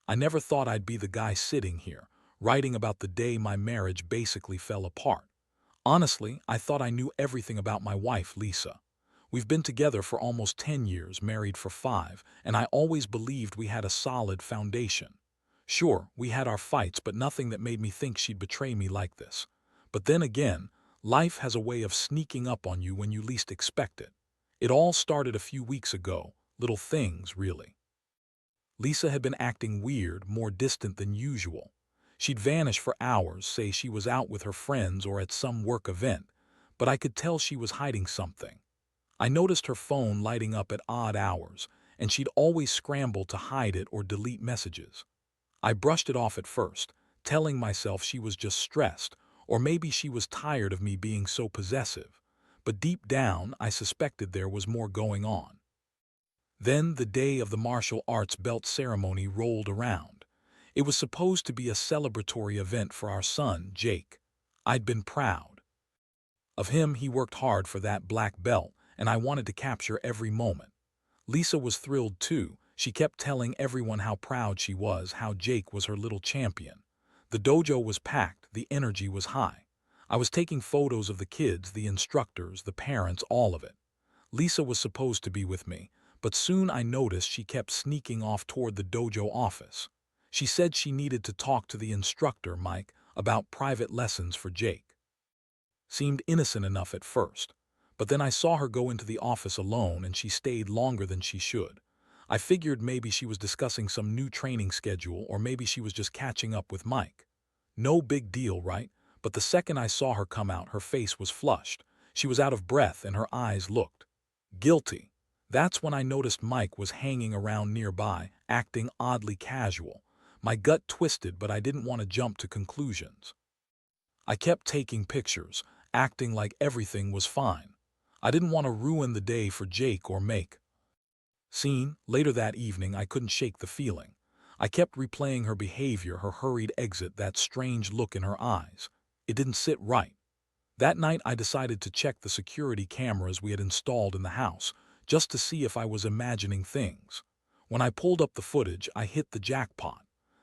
I never thought I'd be the guy sitting here, writing about the day my marriage basically fell apart. Honestly, I thought I knew everything about my wife, Lisa. We've been together for almost 10 years, married for 5, and I always believed we had a solid foundation. Sure, we had our fights, but nothing that made me think she'd betray me like this. But then again, life has a way of sneaking up on you when you least expect it. It all started a few weeks ago, little things, really. Lisa had been acting weird, more distant than usual. She'd vanish for hours, say she was out with her friends or at some work event, but I could tell she was hiding something. I noticed her phone lighting up at odd hours, and she'd always scramble to hide it or delete messages. I brushed it off at first, telling myself she was just stressed, or maybe she was tired of me being so possessive. But deep down, I suspected there was more going on. Then the day of the martial arts belt ceremony rolled around. It was supposed to be a celebratory event for our son, Jake. I'd been proud of him. He worked hard for that black belt, and I wanted to capture every moment. Lisa was thrilled too. She kept telling everyone how proud she was, how Jake was her little champion. The dojo was packed, the energy was high. I was taking photos of the kids, the instructors, the parents, all of it. Lisa was supposed to be with me, but soon I noticed she kept sneaking off toward the dojo office. She said she needed to talk to the instructor, Mike, about private lessons for Jake. Seemed innocent enough at first, but then I saw her go into the office alone and she stayed longer than she should. I figured maybe she was discussing some new training schedule or maybe she was just catching up with Mike. No big deal, right? But the second I saw her come out, her face was flushed. She was out of breath and her eyes looked guilty. That's when I noticed Mike was hanging around nearby, acting oddly casual. My gut twisted, but I didn't want to jump to conclusions. I kept taking pictures, acting like everything was fine. I didn't want to ruin the day for Jake or make scene. Later that evening, I couldn't shake the feeling. I kept replaying her behavior, her hurried exit, that strange look in her eyes. It didn't sit right. That night, I decided to check the security cameras we had installed in the house, just to see if I was imagining things. When I pulled up the footage, I hit the jackpot.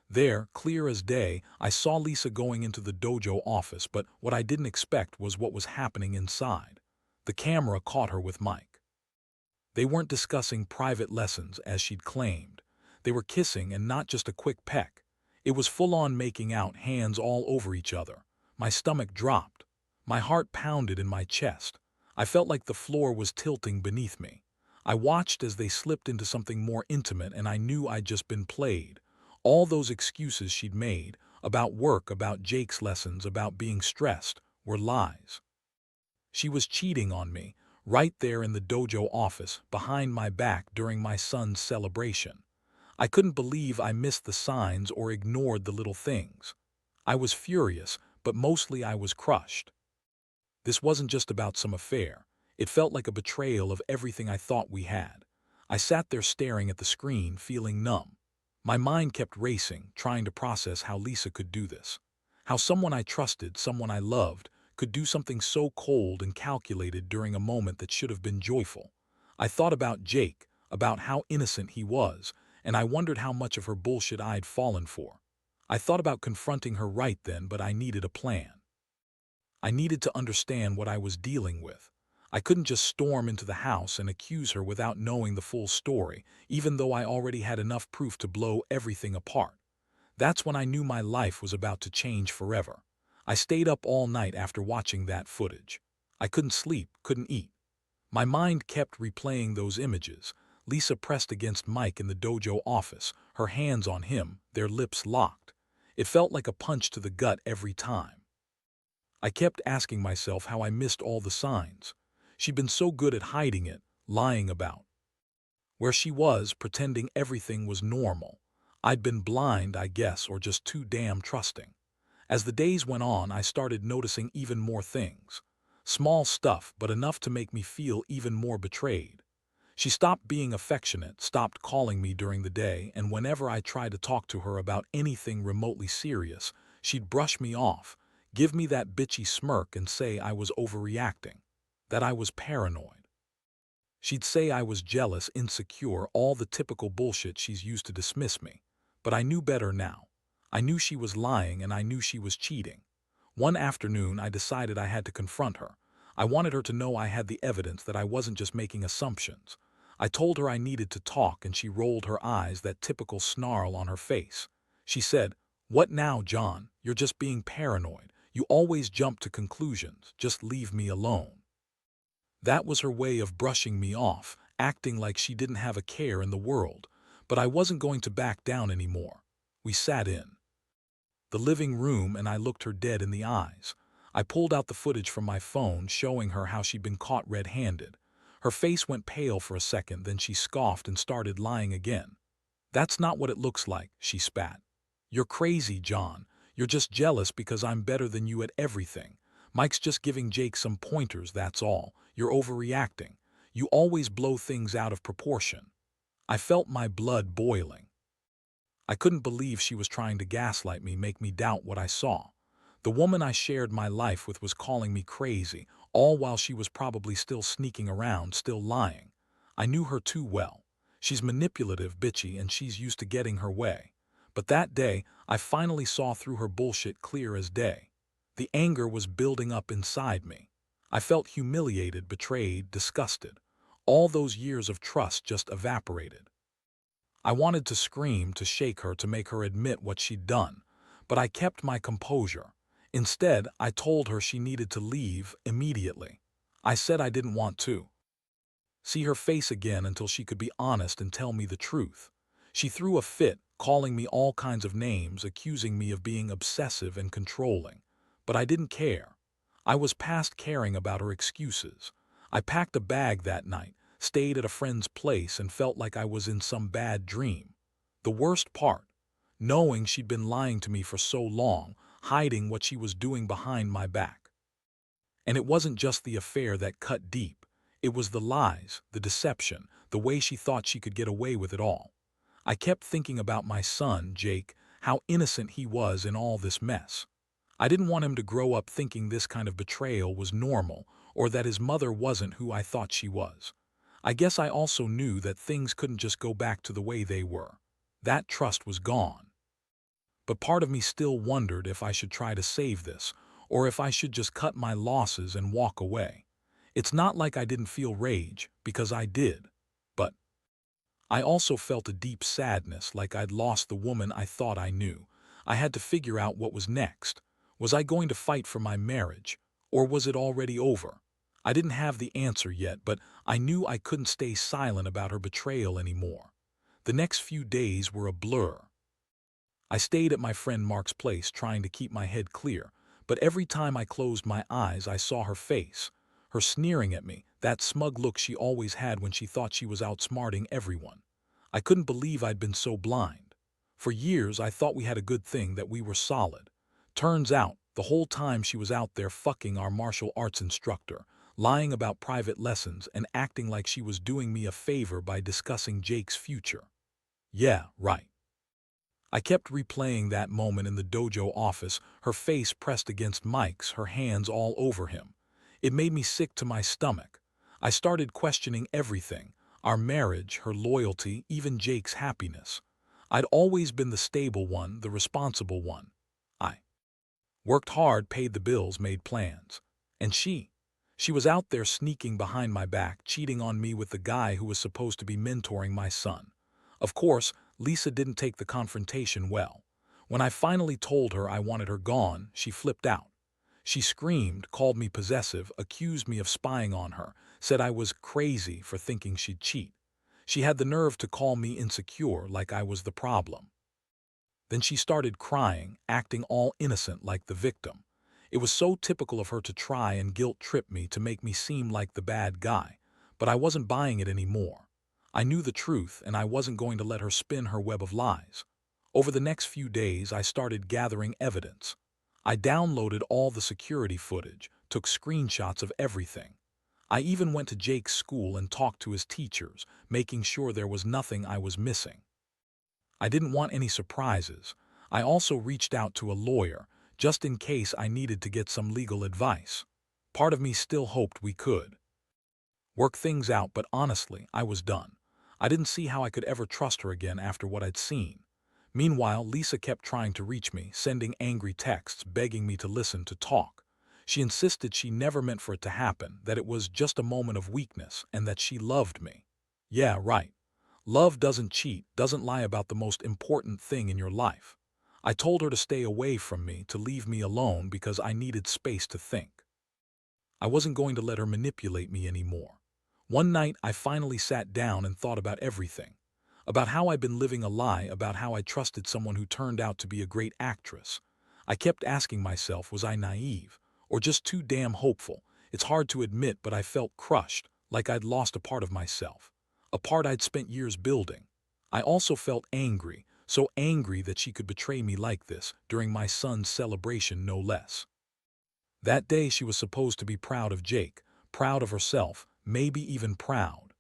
There, clear as day, I saw Lisa going into the dojo office, but what I didn't expect was what was happening inside. The camera caught her with Mike. They weren't discussing private lessons, as she'd claimed. They were kissing, and not just a quick peck. It was full-on making out, hands all over each other. My stomach dropped. My heart pounded in my chest. I felt like the floor was tilting beneath me. I watched as they slipped into something more intimate, and I knew I'd just been played. All those excuses she'd made, about work, about Jake's lessons, about being stressed, were lies. She was cheating on me, right there in the dojo office, behind my back during my son's celebration. I couldn't believe I missed the signs or ignored the little things. I was furious, but mostly I was crushed. This wasn't just about some affair. It felt like a betrayal of everything I thought we had. I sat there staring at the screen, feeling numb. My mind kept racing, trying to process how Lisa could do this. How someone I trusted, someone I loved, could do something so cold and calculated during a moment that should have been joyful. I thought about Jake, about how innocent he was, and I wondered how much of her bullshit I'd fallen for. I thought about confronting her right then, but I needed a plan. I needed to understand what I was dealing with. I couldn't just storm into the house and accuse her without knowing the full story, even though I already had enough proof to blow everything apart. That's when I knew my life was about to change forever. I stayed up all night after watching that footage. I couldn't sleep, couldn't eat. My mind kept replaying those images. Lisa pressed against Mike in the dojo office, her hands on him, their lips locked. It felt like a punch to the gut every time. I kept asking myself how I missed all the signs. She'd been so good at hiding it, lying about where she was, pretending everything was normal. I'd been blind, I guess, or just too damn trusting. As the days went on, I started noticing even more things. Small stuff, but enough to make me feel even more betrayed. She stopped being affectionate, stopped calling me during the day, and whenever I tried to talk to her about anything remotely serious, she'd brush me off, give me that bitchy smirk and say I was overreacting, that I was paranoid. She'd say I was jealous, insecure, all the typical bullshit she's used to dismiss me. But I knew better now. I knew she was lying and I knew she was cheating. One afternoon, I decided I had to confront her. I wanted her to know I had the evidence, that I wasn't just making assumptions. I told her I needed to talk, and she rolled her eyes, that typical snarl on her face. She said, "What now, John? You're just being paranoid. You always jump to conclusions. Just leave me alone." That was her way of brushing me off, acting like she didn't have a care in the world. But I wasn't going to back down anymore. We sat in the living room and I looked her dead in the eyes. I pulled out the footage from my phone, showing her how she'd been caught red-handed. Her face went pale for a second, then she scoffed and started lying again. "That's not what it looks like," she spat. "You're crazy, John. You're just jealous because I'm better than you at everything. Mike's just giving Jake some pointers, that's all. You're overreacting. You always blow things out of proportion." I felt my blood boiling. I couldn't believe she was trying to gaslight me, make me doubt what I saw. The woman I shared my life with was calling me crazy, all while she was probably still sneaking around, still lying. I knew her too well. She's manipulative, bitchy, and she's used to getting her way. But that day, I finally saw through her bullshit clear as day. The anger was building up inside me. I felt humiliated, betrayed, disgusted. All those years of trust just evaporated. I wanted to scream, to shake her, to make her admit what she'd done, but I kept my composure. Instead, I told her she needed to leave immediately. I said I didn't want to see her face again until she could be honest and tell me the truth. She threw a fit, calling me all kinds of names, accusing me of being obsessive and controlling. But I didn't care. I was past caring about her excuses. I packed a bag that night, stayed at a friend's place, and felt like I was in some bad dream. The worst part, knowing she'd been lying to me for so long, hiding what she was doing behind my back. And it wasn't just the affair that cut deep. It was the lies, the deception, the way she thought she could get away with it all. I kept thinking about my son, Jake, how innocent he was in all this mess. I didn't want him to grow up thinking this kind of betrayal was normal, or that his mother wasn't who I thought she was. I guess I also knew that things couldn't just go back to the way they were. That trust was gone. But part of me still wondered if I should try to save this, or if I should just cut my losses and walk away. It's not like I didn't feel rage, because I did. But I also felt a deep sadness, like I'd lost the woman I thought I knew. I had to figure out what was next. Was I going to fight for my marriage, or was it already over? I didn't have the answer yet, but I knew I couldn't stay silent about her betrayal anymore. The next few days were a blur. I stayed at my friend Mark's place, trying to keep my head clear, but every time I closed my eyes, I saw her face, her sneering at me, that smug look she always had when she thought she was outsmarting everyone. I couldn't believe I'd been so blind. For years, I thought we had a good thing, that we were solid. Turns out, the whole time she was out there fucking our martial arts instructor, lying about private lessons, and acting like she was doing me a favor by discussing Jake's future. Yeah, right. I kept replaying that moment in the dojo office, her face pressed against Mike's, her hands all over him. It made me sick to my stomach. I started questioning everything, our marriage, her loyalty, even Jake's happiness. I'd always been the stable one, the responsible one. I worked hard, paid the bills, made plans. And she was out there sneaking behind my back, cheating on me with the guy who was supposed to be mentoring my son. Of course, Lisa didn't take the confrontation well. When I finally told her I wanted her gone, she flipped out. She screamed, called me possessive, accused me of spying on her, said I was crazy for thinking she'd cheat. She had the nerve to call me insecure, like I was the problem. Then she started crying, acting all innocent, like the victim. It was so typical of her to try and guilt-trip me, to make me seem like the bad guy. But I wasn't buying it anymore. I knew the truth, and I wasn't going to let her spin her web of lies. Over the next few days, I started gathering evidence. I downloaded all the security footage, took screenshots of everything. I even went to Jake's school and talked to his teachers, making sure there was nothing I was missing. I didn't want any surprises. I also reached out to a lawyer, just in case I needed to get some legal advice. Part of me still hoped we could work things out, but honestly, I was done. I didn't see how I could ever trust her again after what I'd seen. Meanwhile, Lisa kept trying to reach me, sending angry texts, begging me to listen, to talk. She insisted she never meant for it to happen, that it was just a moment of weakness, and that she loved me. Yeah, right. Love doesn't cheat, doesn't lie about the most important thing in your life. I told her to stay away from me, to leave me alone because I needed space to think. I wasn't going to let her manipulate me anymore. One night, I finally sat down and thought about everything. About how I'd been living a lie, about how I trusted someone who turned out to be a great actress. I kept asking myself, was I naive? Or just too damn hopeful? It's hard to admit, but I felt crushed, like I'd lost a part of myself. A part I'd spent years building. I also felt angry, so angry that she could betray me like this, during my son's celebration no less. That day she was supposed to be proud of Jake, proud of herself, maybe even proud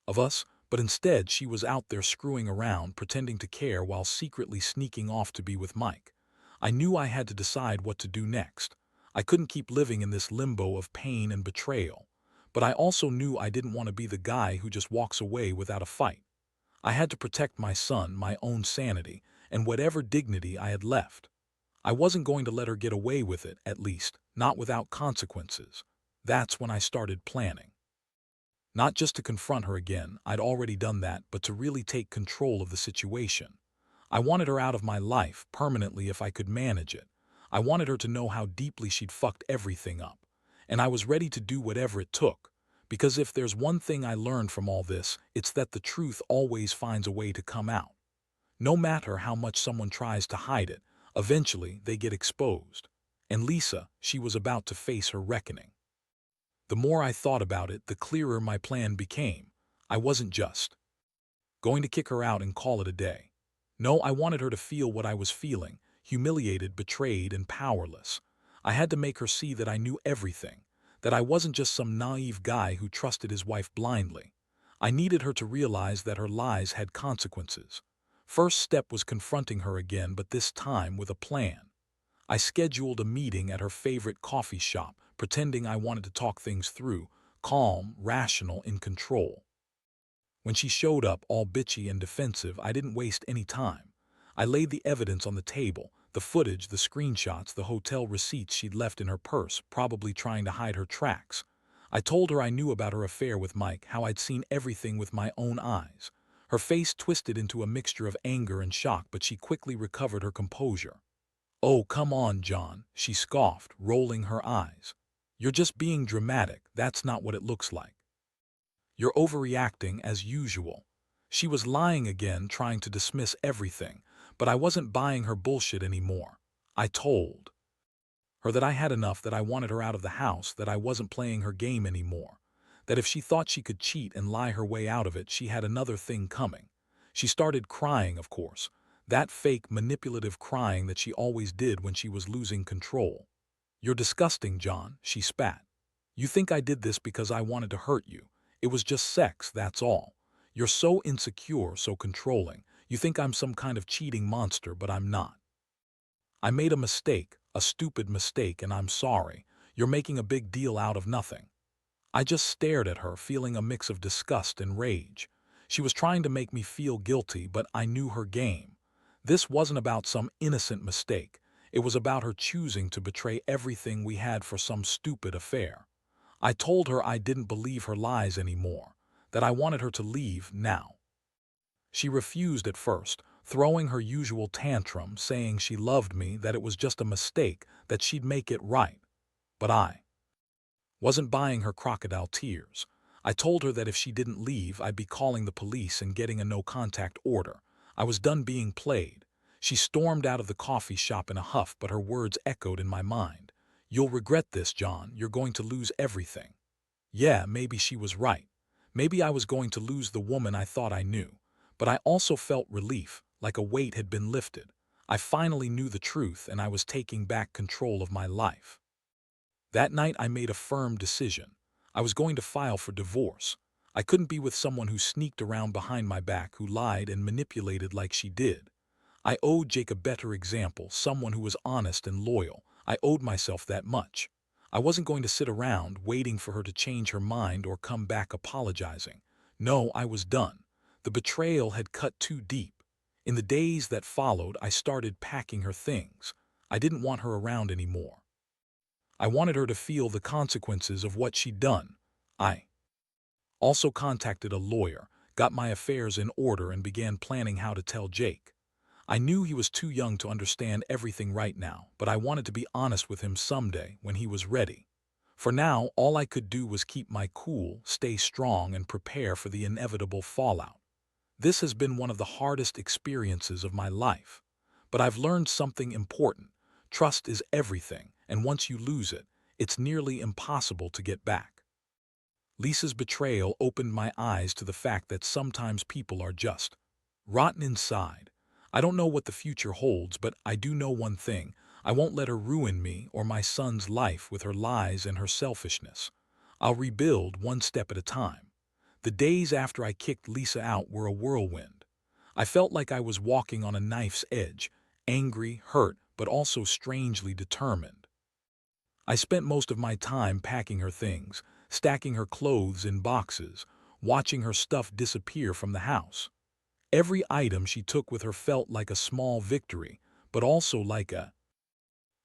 of us, but instead she was out there screwing around, pretending to care while secretly sneaking off to be with Mike. I knew I had to decide what to do next. I couldn't keep living in this limbo of pain and betrayal. But I also knew I didn't want to be the guy who just walks away without a fight. I had to protect my son, my own sanity, and whatever dignity I had left. I wasn't going to let her get away with it, at least, not without consequences. That's when I started planning. Not just to confront her again, I'd already done that, but to really take control of the situation. I wanted her out of my life permanently if I could manage it. I wanted her to know how deeply she'd fucked everything up. And I was ready to do whatever it took. Because if there's one thing I learned from all this, it's that the truth always finds a way to come out. No matter how much someone tries to hide it, eventually they get exposed. And Lisa, she was about to face her reckoning. The more I thought about it, the clearer my plan became. I wasn't just going to kick her out and call it a day. No, I wanted her to feel what I was feeling, humiliated, betrayed, and powerless. I had to make her see that I knew everything, that I wasn't just some naive guy who trusted his wife blindly. I needed her to realize that her lies had consequences. First step was confronting her again, but this time with a plan. I scheduled a meeting at her favorite coffee shop, pretending I wanted to talk things through, calm, rational, in control. When she showed up, all bitchy and defensive, I didn't waste any time. I laid the evidence on the table, the footage, the screenshots, the hotel receipts she'd left in her purse, probably trying to hide her tracks. I told her I knew about her affair with Mike, how I'd seen everything with my own eyes. Her face twisted into a mixture of anger and shock, but she quickly recovered her composure. "Oh, come on, John," she scoffed, rolling her eyes. "You're just being dramatic. That's not what it looks like. You're overreacting as usual." She was lying again, trying to dismiss everything, but I wasn't buying her bullshit anymore. I told her that I had enough, that I wanted her out of the house, that I wasn't playing her game anymore, that if she thought she could cheat and lie her way out of it, she had another thing coming. She started crying, of course, that fake, manipulative crying that she always did when she was losing control. "You're disgusting, John," she spat. "You think I did this because I wanted to hurt you. It was just sex, that's all. You're so insecure, so controlling. You think I'm some kind of cheating monster, but I'm not. I made a mistake, a stupid mistake, and I'm sorry. You're making a big deal out of nothing." I just stared at her, feeling a mix of disgust and rage. She was trying to make me feel guilty, but I knew her game. This wasn't about some innocent mistake. It was about her choosing to betray everything we had for some stupid affair. I told her I didn't believe her lies anymore, that I wanted her to leave now. She refused at first, throwing her usual tantrum, saying she loved me, that it was just a mistake, that she'd make it right. But I wasn't buying her crocodile tears. I told her that if she didn't leave, I'd be calling the police and getting a no-contact order. I was done being played. She stormed out of the coffee shop in a huff, but her words echoed in my mind. "You'll regret this, John. You're going to lose everything." Yeah, maybe she was right. Maybe I was going to lose the woman I thought I knew. But I also felt relief, like a weight had been lifted. I finally knew the truth, and I was taking back control of my life. That night I made a firm decision. I was going to file for divorce. I couldn't be with someone who sneaked around behind my back, who lied and manipulated like she did. I owed Jake a better example, someone who was honest and loyal. I owed myself that much. I wasn't going to sit around waiting for her to change her mind or come back apologizing. No, I was done. The betrayal had cut too deep. In the days that followed, I started packing her things. I didn't want her around anymore. I wanted her to feel the consequences of what she'd done. I also contacted a lawyer, got my affairs in order, and began planning how to tell Jake. I knew he was too young to understand everything right now, but I wanted to be honest with him someday when he was ready. For now, all I could do was keep my cool, stay strong, and prepare for the inevitable fallout. This has been one of the hardest experiences of my life. But I've learned something important. Trust is everything, and once you lose it, it's nearly impossible to get back. Lisa's betrayal opened my eyes to the fact that sometimes people are just rotten inside. I don't know what the future holds, but I do know one thing. I won't let her ruin me or my son's life with her lies and her selfishness. I'll rebuild one step at a time. The days after I kicked Lisa out were a whirlwind. I felt like I was walking on a knife's edge, angry, hurt, but also strangely determined. I spent most of my time packing her things, stacking her clothes in boxes, watching her stuff disappear from the house. Every item she took with her felt like a small victory, but also like a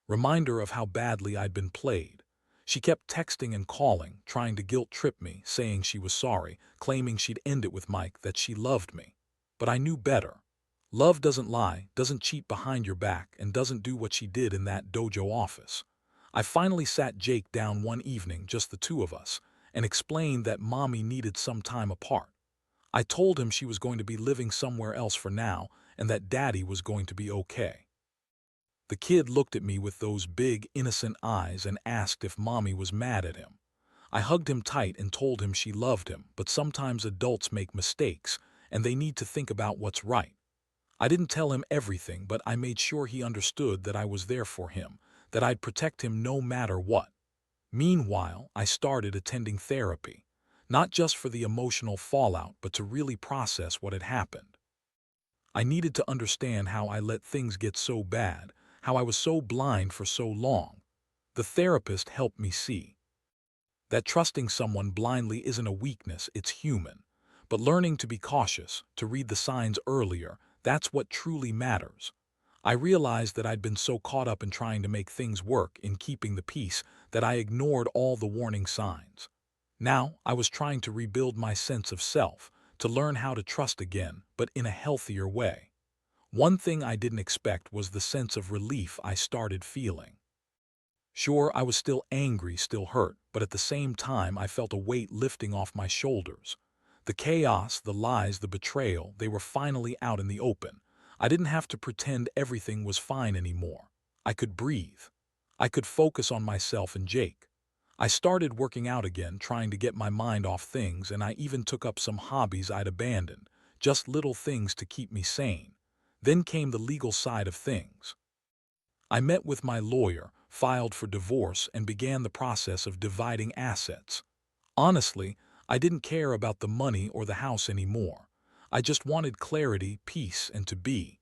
reminder of how badly I'd been played. She kept texting and calling, trying to guilt-trip me, saying she was sorry, claiming she'd end it with Mike, that she loved me. But I knew better. Love doesn't lie, doesn't cheat behind your back, and doesn't do what she did in that dojo office. I finally sat Jake down one evening, just the two of us, and explained that Mommy needed some time apart. I told him she was going to be living somewhere else for now, and that Daddy was going to be okay. The kid looked at me with those big, innocent eyes and asked if Mommy was mad at him. I hugged him tight and told him she loved him, but sometimes adults make mistakes, and they need to think about what's right. I didn't tell him everything, but I made sure he understood that I was there for him, that I'd protect him no matter what. Meanwhile, I started attending therapy, not just for the emotional fallout, but to really process what had happened. I needed to understand how I let things get so bad, how I was so blind for so long. The therapist helped me see that trusting someone blindly isn't a weakness, it's human. But learning to be cautious, to read the signs earlier, that's what truly matters. I realized that I'd been so caught up in trying to make things work, in keeping the peace, that I ignored all the warning signs. Now, I was trying to rebuild my sense of self, to learn how to trust again, but in a healthier way. One thing I didn't expect was the sense of relief I started feeling. Sure, I was still angry, still hurt, but at the same time I felt a weight lifting off my shoulders. The chaos, the lies, the betrayal, they were finally out in the open. I didn't have to pretend everything was fine anymore. I could breathe. I could focus on myself and Jake. I started working out again, trying to get my mind off things, and I even took up some hobbies I'd abandoned, just little things to keep me sane. Then came the legal side of things. I met with my lawyer, filed for divorce, and began the process of dividing assets. Honestly, I didn't care about the money or the house anymore. I just wanted clarity, peace, and to be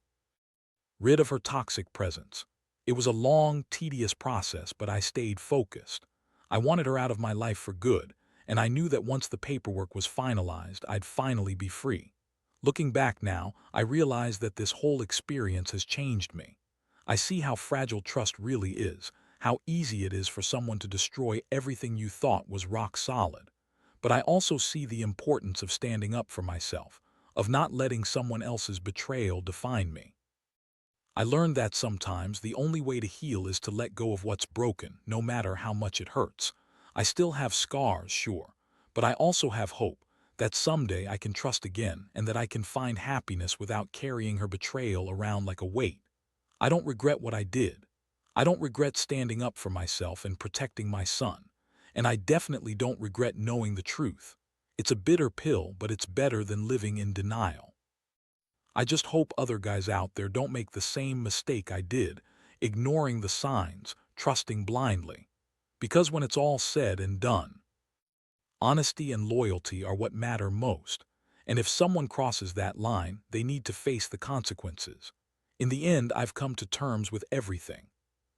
rid of her toxic presence. It was a long, tedious process, but I stayed focused. I wanted her out of my life for good, and I knew that once the paperwork was finalized, I'd finally be free. Looking back now, I realize that this whole experience has changed me. I see how fragile trust really is, how easy it is for someone to destroy everything you thought was rock solid. But I also see the importance of standing up for myself, of not letting someone else's betrayal define me. I learned that sometimes the only way to heal is to let go of what's broken, no matter how much it hurts. I still have scars, sure, but I also have hope that someday I can trust again and that I can find happiness without carrying her betrayal around like a weight. I don't regret what I did. I don't regret standing up for myself and protecting my son. And I definitely don't regret knowing the truth. It's a bitter pill, but it's better than living in denial. I just hope other guys out there don't make the same mistake I did, ignoring the signs, trusting blindly. Because when it's all said and done, honesty and loyalty are what matter most. And if someone crosses that line, they need to face the consequences. In the end, I've come to terms with everything.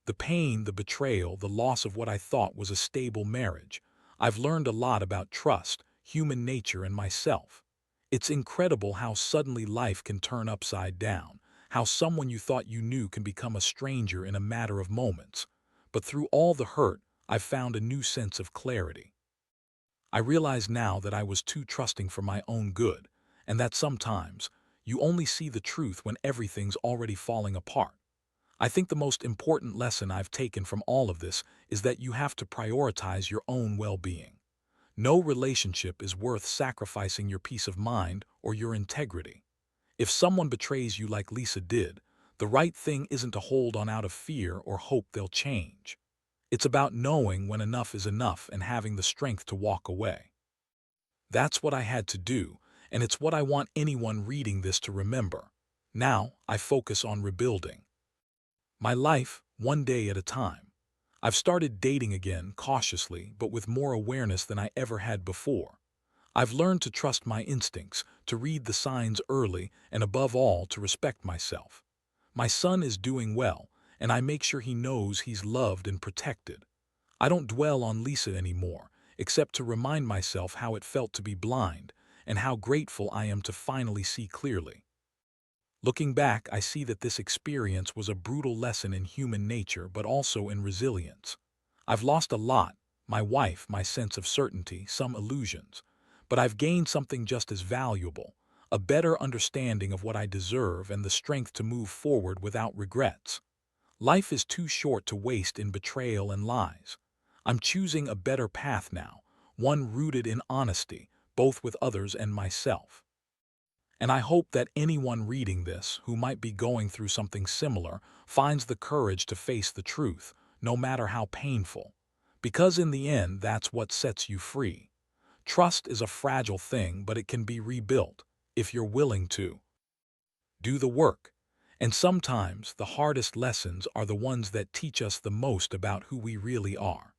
The pain, the betrayal, the loss of what I thought was a stable marriage. I've learned a lot about trust, human nature, and myself. It's incredible how suddenly life can turn upside down, how someone you thought you knew can become a stranger in a matter of moments. But through all the hurt, I've found a new sense of clarity. I realize now that I was too trusting for my own good, and that sometimes you only see the truth when everything's already falling apart. I think the most important lesson I've taken from all of this is that you have to prioritize your own well-being. No relationship is worth sacrificing your peace of mind or your integrity. If someone betrays you like Lisa did, the right thing isn't to hold on out of fear or hope they'll change. It's about knowing when enough is enough and having the strength to walk away. That's what I had to do, and it's what I want anyone reading this to remember. Now, I focus on rebuilding my life one day at a time. I've started dating again, cautiously, but with more awareness than I ever had before. I've learned to trust my instincts, to read the signs early, and above all, to respect myself. My son is doing well, and I make sure he knows he's loved and protected. I don't dwell on Lisa anymore, except to remind myself how it felt to be blind, and how grateful I am to finally see clearly. Looking back, I see that this experience was a brutal lesson in human nature, but also in resilience. I've lost a lot, my wife, my sense of certainty, some illusions. But I've gained something just as valuable, a better understanding of what I deserve and the strength to move forward without regrets. Life is too short to waste in betrayal and lies. I'm choosing a better path now, one rooted in honesty, both with others and myself. And I hope that anyone reading this who might be going through something similar finds the courage to face the truth, no matter how painful. Because in the end, that's what sets you free. Trust is a fragile thing, but it can be rebuilt if you're willing to do the work. And sometimes the hardest lessons are the ones that teach us the most about who we really are.